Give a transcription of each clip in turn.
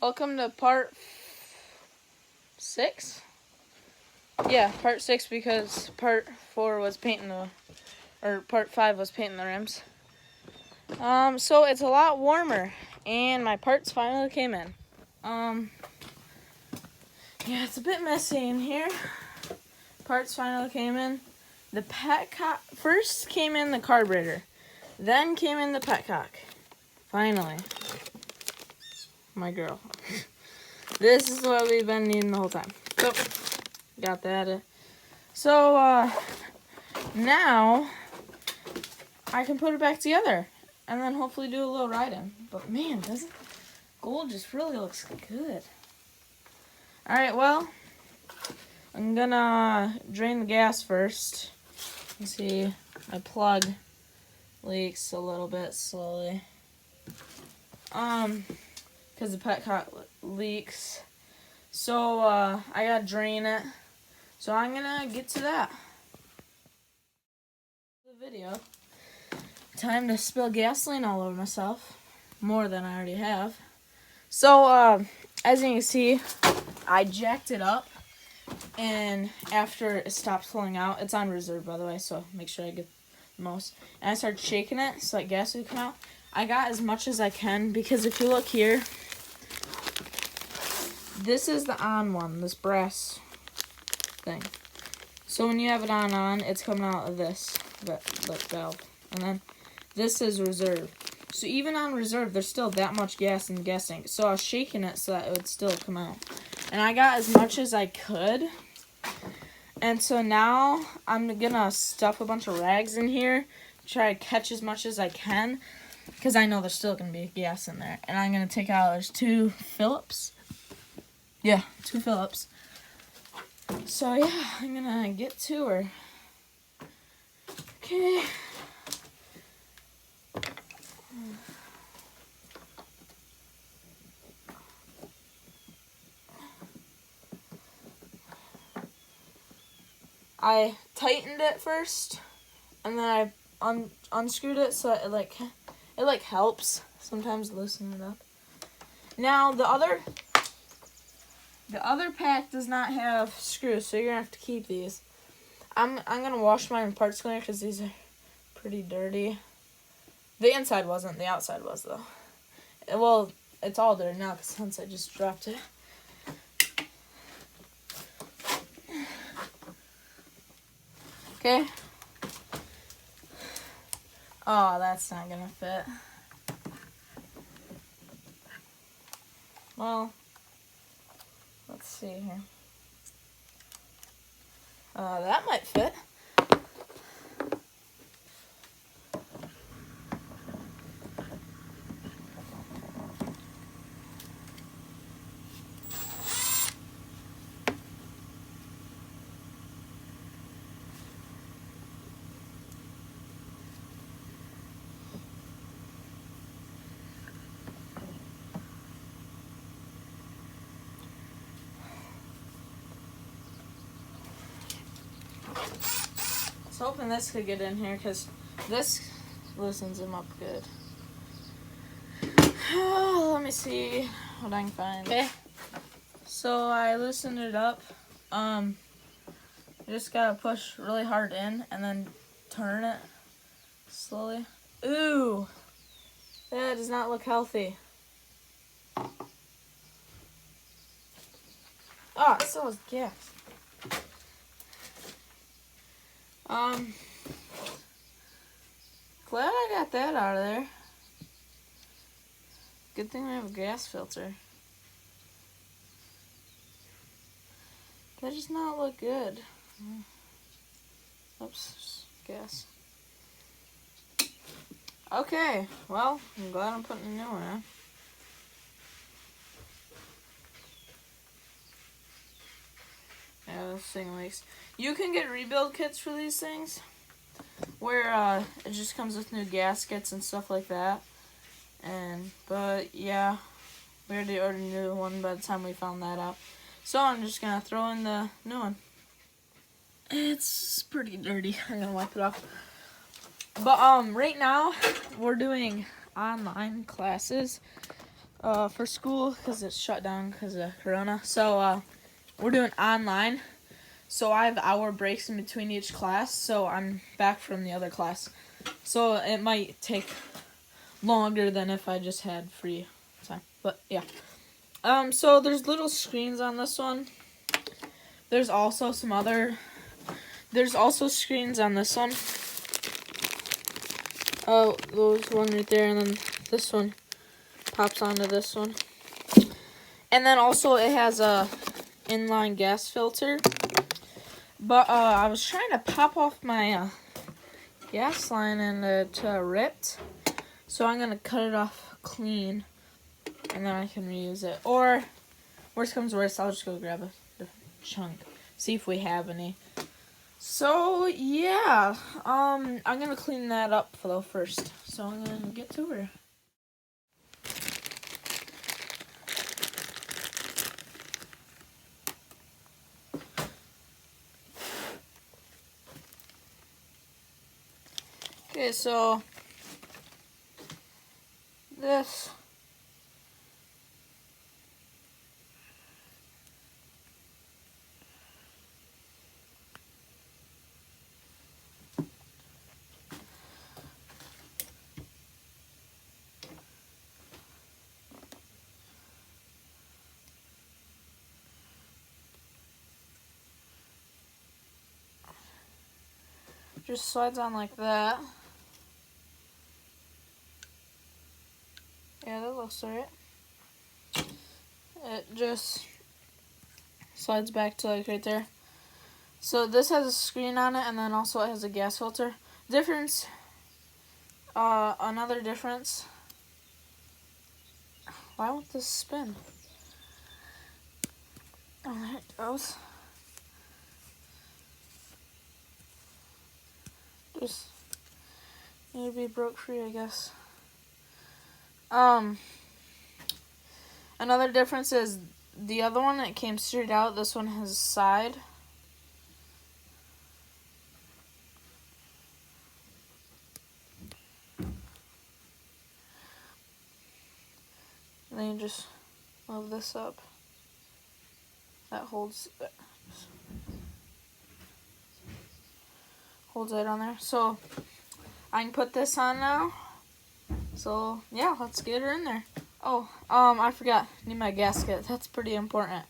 Welcome to part 6. Yeah, part 6 because part 4 was painting part 5 was painting the rims. So it's a lot warmer, and my parts finally came in. Yeah, it's a bit messy in here. Parts finally came in. The petcock first came in the carburetor, then came in the petcock. Finally, my girl. This is what we've been needing the whole time. So, got that. So, now I can put it back together and then hopefully do a little riding. But man, doesn't gold just really looks good. Alright, well, I'm gonna drain the gas first. You see, my plug leaks a little bit slowly. Because the petcock leaks. So, I gotta drain it. So I'm gonna get to that. The video. Time to spill gasoline all over myself. More than I already have. So, as you can see, I jacked it up. And after it stopped flowing out, it's on reserve, by the way, so make sure I get the most. And I started shaking it so that gas would come out. I got as much as I can, because if you look here, this is the on one, this brass thing. So when you have it on, it's coming out of this valve. And then this is reserve. So even on reserve, there's still that much gas in the gas tank. So I was shaking it so that it would still come out. And I got as much as I could. And so now I'm gonna stuff a bunch of rags in here, try to catch as much as I can, because I know there's still gonna be gas in there. And I'm gonna take out, there's 2 Phillips. Yeah, 2 Phillips. So yeah, I'm gonna get to her. Okay. I tightened it first, and then I unscrewed it so that it helps sometimes loosen it up. Now the other pack does not have screws, so you're gonna have to keep these. I'm gonna wash mine in parts cleaner because these are pretty dirty. The inside wasn't, the outside was though. Well, it's all dirty now since I just dropped it. Okay. Oh, that's not gonna fit. Well, let's see here. That might fit. I was hoping this could get in here because this loosens them up good. Let me see what I can find. Okay, so I loosened it up. You just gotta push really hard in and then turn it slowly. Ooh, that does not look healthy. Oh, it still has gas. Glad I got that out of there. Good thing we have a gas filter. That does not look good. Oops, gas. Okay, well, I'm glad I'm putting a new one on. Yeah, this thing leaks. You can get rebuild kits for these things, where it just comes with new gaskets and stuff like that. But yeah, we already ordered a new one by the time we found that out. So I'm just gonna throw in the new one. It's pretty dirty. I'm gonna wipe it off. But right now we're doing online classes for school because it's shut down because of Corona. So we're doing online. So I have hour breaks in between each class. So I'm back from the other class. So it might take longer than if I just had free time. But yeah. So there's little screens on this one. There's also there's also screens on this one. Oh, those one right there, and then this one pops onto this one. And then also it has a inline gas filter. But I was trying to pop off my gas line and it ripped. So I'm gonna cut it off clean, and then I can reuse it. Or worst comes worst, I'll just go grab a different chunk, see if we have any. So yeah, I'm gonna clean that up though first. So I'm gonna get to her. Okay, so this just slides on like that. Yeah, that looks alright. It just slides back to like right there. So this has a screen on it, and then also it has a gas filter. Difference, another difference. Why won't this spin? Oh, there it goes. Just need to be broke free, I guess. Another difference is the other one, it came straight out. This one has a side. And then you just move this up. That holds it on there. So I can put this on now. So yeah, let's get her in there. Oh, I forgot. Need my gasket. That's pretty important.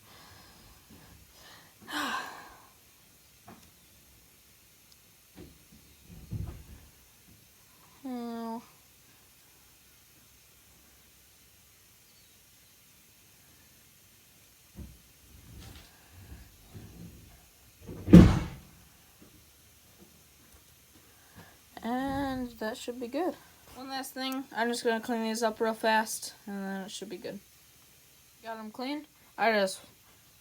Oh. And that should be good. One last thing, I'm just going to clean these up real fast, and then it should be good. Got them clean. I just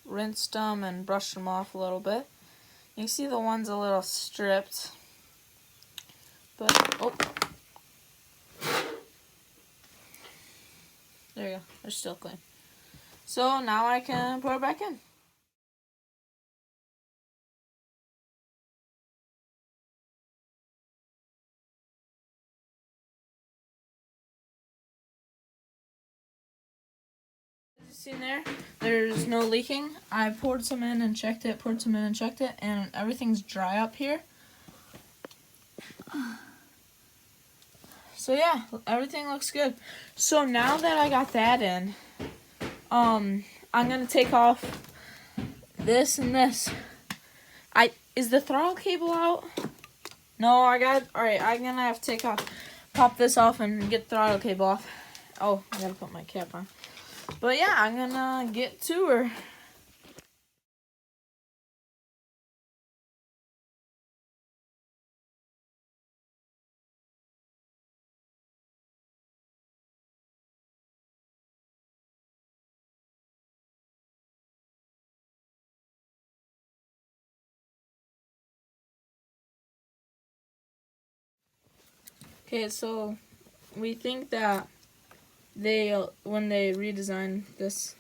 rinsed them and brushed them off a little bit. You can see the one's a little stripped. But, oh. There you go. They're still clean. So now I can put it back in. See there? There's no leaking. I poured some in and checked it, and everything's dry up here. So yeah, everything looks good. So now that I got that in, I'm gonna take off this and this. Is the throttle cable out? No, alright, I'm gonna have to pop this off and get the throttle cable off. Oh, I gotta put my cap on. But yeah, I'm gonna get to her. Okay, so we think that when they redesigned this,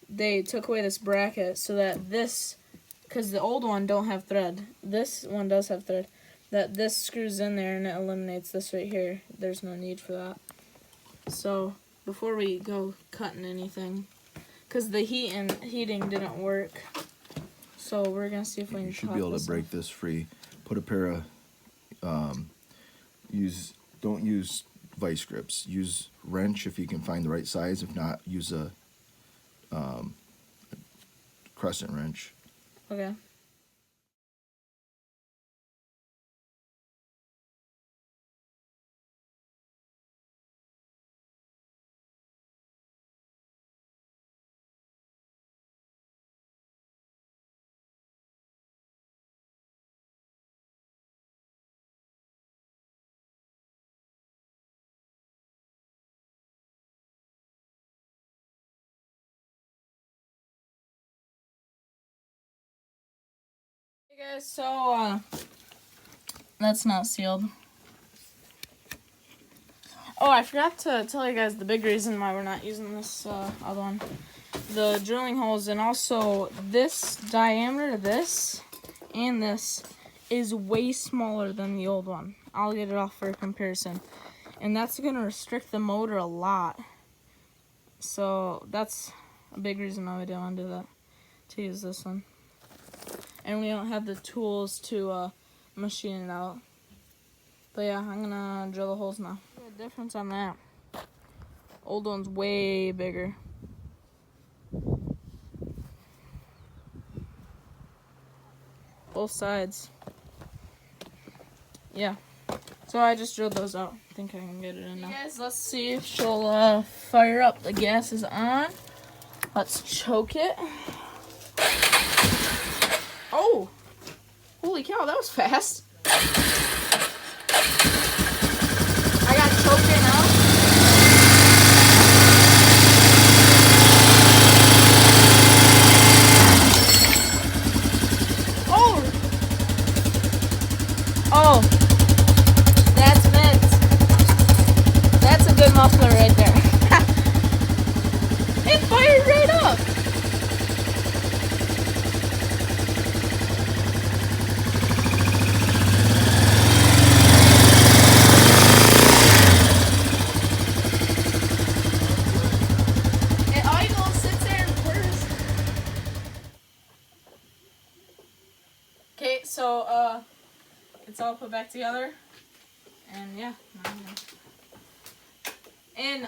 they took away this bracket so that this, because the old one don't have thread, this one does have thread, that this screws in there and it eliminates this right here. There's no need for that. So before we go cutting anything, because the heating didn't work. So we're gonna see if we can. You should be able to break this free. Put a pair of don't use vice grips. Use wrench if you can find the right size. If not, use a crescent wrench. Okay. Hey guys, so that's not sealed. Oh, I forgot to tell you guys the big reason why we're not using this other one. The drilling holes, and also this diameter, this and this, is way smaller than the old one. I'll get it off for a comparison. And that's going to restrict the motor a lot. So that's a big reason why we don't want to do that, to use this one. And we don't have the tools to machine it out. But yeah, I'm gonna drill the holes now. The difference on that. Old one's way bigger. Both sides. Yeah. So I just drilled those out. I think I can get it in now. Guys, let's see if she'll fire up. The gas is on. Let's choke it. Oh! Holy cow, that was fast. I got choked in now. Oh! Oh! That's mint. That's a good muffler right there. It fired right up. Okay, so it's all put back together, and yeah. And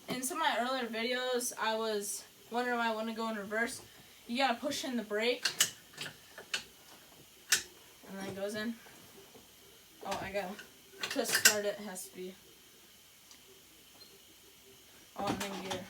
in some of my earlier videos, I was wondering why I want to go in reverse. You gotta push in the brake, and then it goes in. Oh, I gotta, to start it has to be. Oh, and then gear.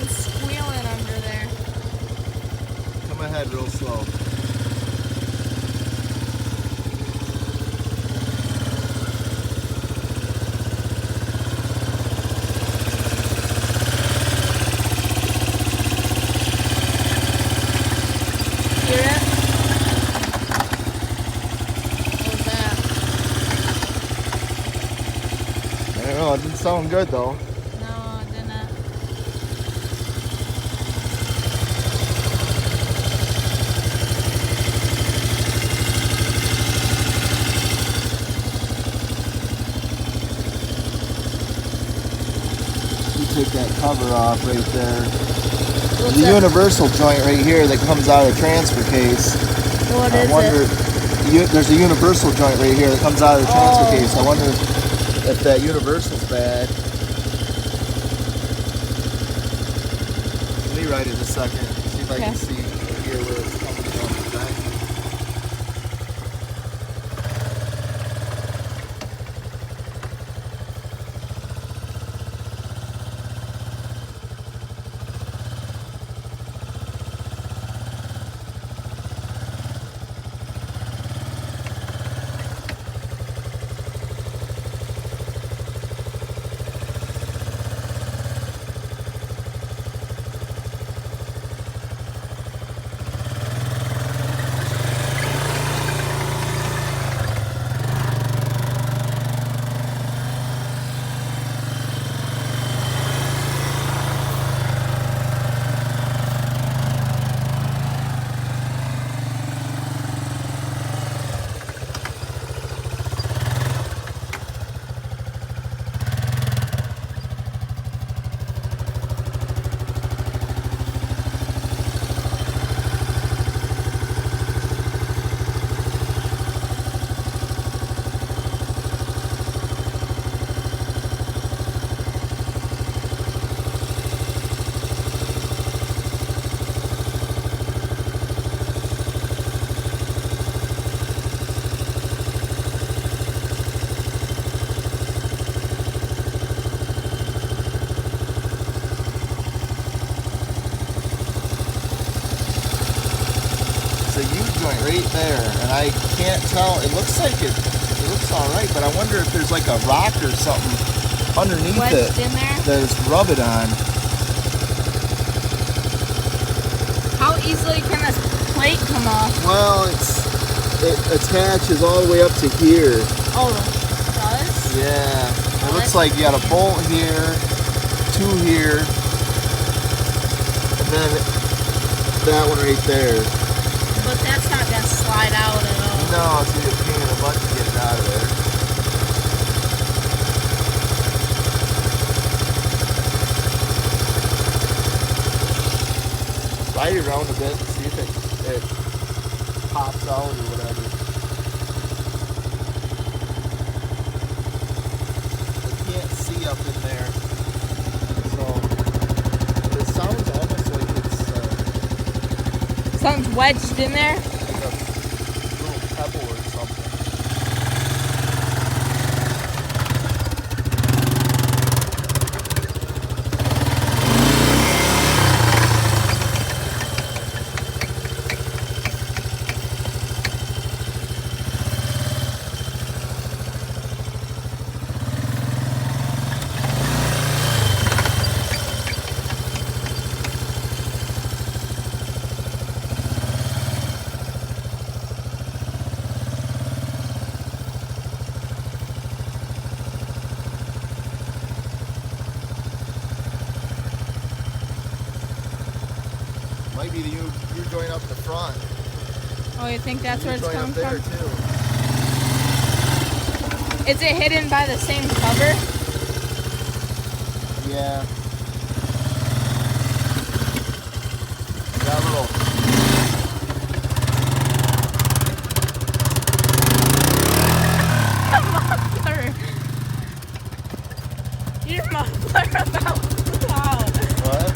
Squealing under there. Come ahead real slow. Hear it? What was that? I don't know, it didn't sound good though. Take that cover off right there. What's The that? universal joint right here that comes out of the transfer case. What I is wonder, it? there's a universal joint right here that comes out of the transfer Oh. case. I wonder if that universal's bad. Let me write it a second. See if I can Okay. see here where it's coming from exactly. There's a U-joint right there, and I can't tell. It looks like it looks all right, but I wonder if there's like a rock or something underneath Wedged it in there? that is rubbing on. How easily can this plate come off? Well, it attaches all the way up to here. Oh, it does? Yeah. It Oh, looks that's like you got a bolt here, two here, and then that one right there. But that's not gonna slide out at all. No, it's gonna be a pain in the butt to get it out of there. Slide it around a bit and see if it pops out or whatever. I can't see up in there, so but it sounds almost like it's Something's wedged in there? like a little pebble or something. Might be the U-joint up the front. Oh, you think that's where it's U-joint coming up there from? too. Is it hidden by the same cover? Yeah. Got a little. Muffler. Your muffler about wow. What?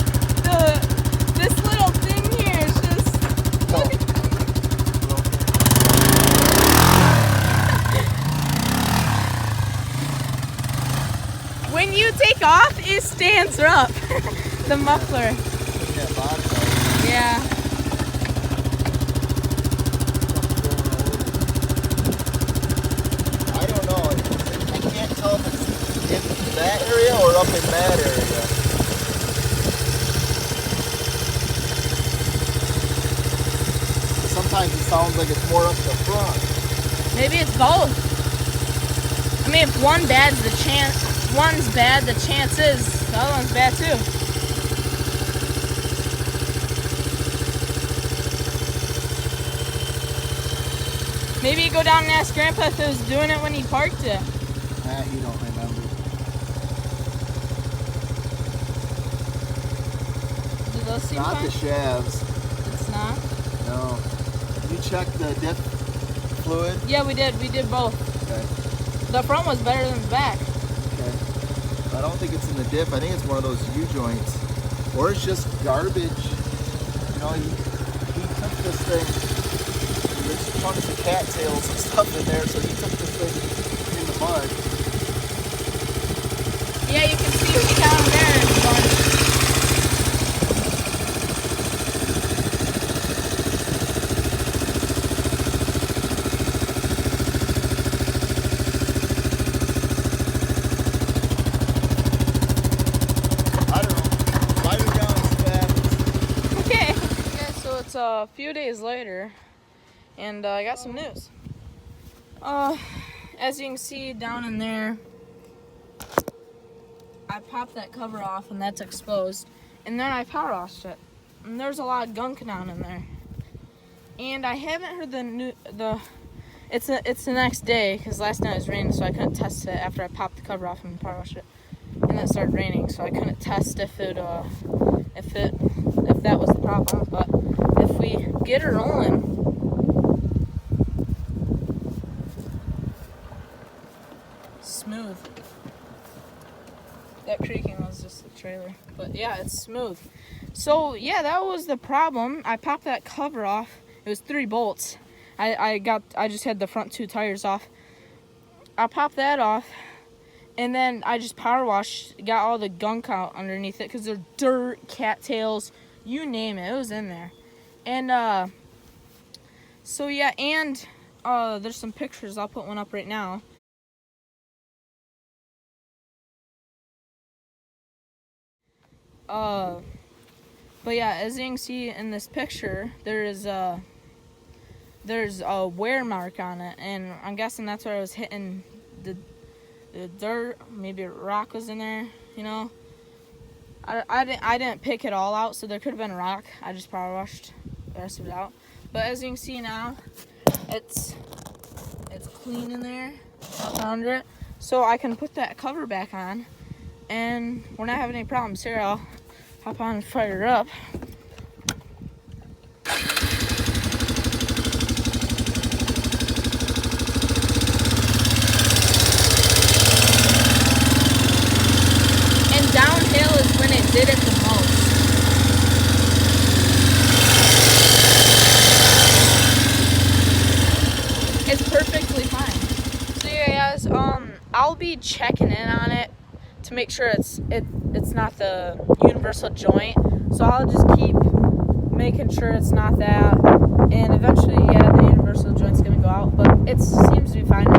This little thing here is just when you take off, it stands up. The muffler. That bottom part. Yeah. I don't know. I can't tell if it's in that area or up in that area. Sometimes it sounds like it's more up the front. Maybe it's both. I mean, if one's bad, the chance is the other one's bad too. Maybe you go down and ask Grandpa if he was doing it when he parked it. You don't remember. Do those seem Not fine? the shafts. It's not? No. You checked the dip fluid? Yeah, we did. We did both. Okay. The front was better than the back. Okay. I don't think it's in the dip. I think it's one of those U-joints. Or it's just garbage. You know, he took this thing. There's chunks of cattails and stuff in there, so he took this thing in the mud. Yeah, you can see down there. It's a bunch. I don't know. Light her down as fast. Okay. Okay, so it's a few days later, and I got some news. As you can see down in there, I popped that cover off and that's exposed, and then I power washed it, and there's a lot of gunk down in there. And I haven't heard it's the next day, because last night it was raining, so I couldn't test it after I popped the cover off and power washed it, and then it started raining, so I couldn't test if that was the problem. But if we get her rolling, smooth. That creaking was just the trailer, but yeah, it's smooth. So yeah, that was the problem. I popped that cover off. It was 3 bolts. I just had the front 2 tires off. I popped that off, and then I just power washed, got all the gunk out underneath it, because there's dirt, cattails, you name it, it was in there. And so yeah, and there's some pictures. I'll put one up right now. But yeah, as you can see in this picture, there's a wear mark on it, and I'm guessing that's where I was hitting the dirt. Maybe a rock was in there, you know. I didn't pick it all out, so there could have been a rock. I just power washed the rest of it out. But as you can see now, it's clean in there, under it, so I can put that cover back on, and we're not having any problems. Here, I'll hop on and fire her up. And downhill is when it did it the most. It's perfectly fine. So yeah, guys, I'll be checking in on it to make sure it's not the universal joint. So I'll just keep making sure it's not that, and eventually, yeah, the universal joint's gonna go out, but it seems to be fine.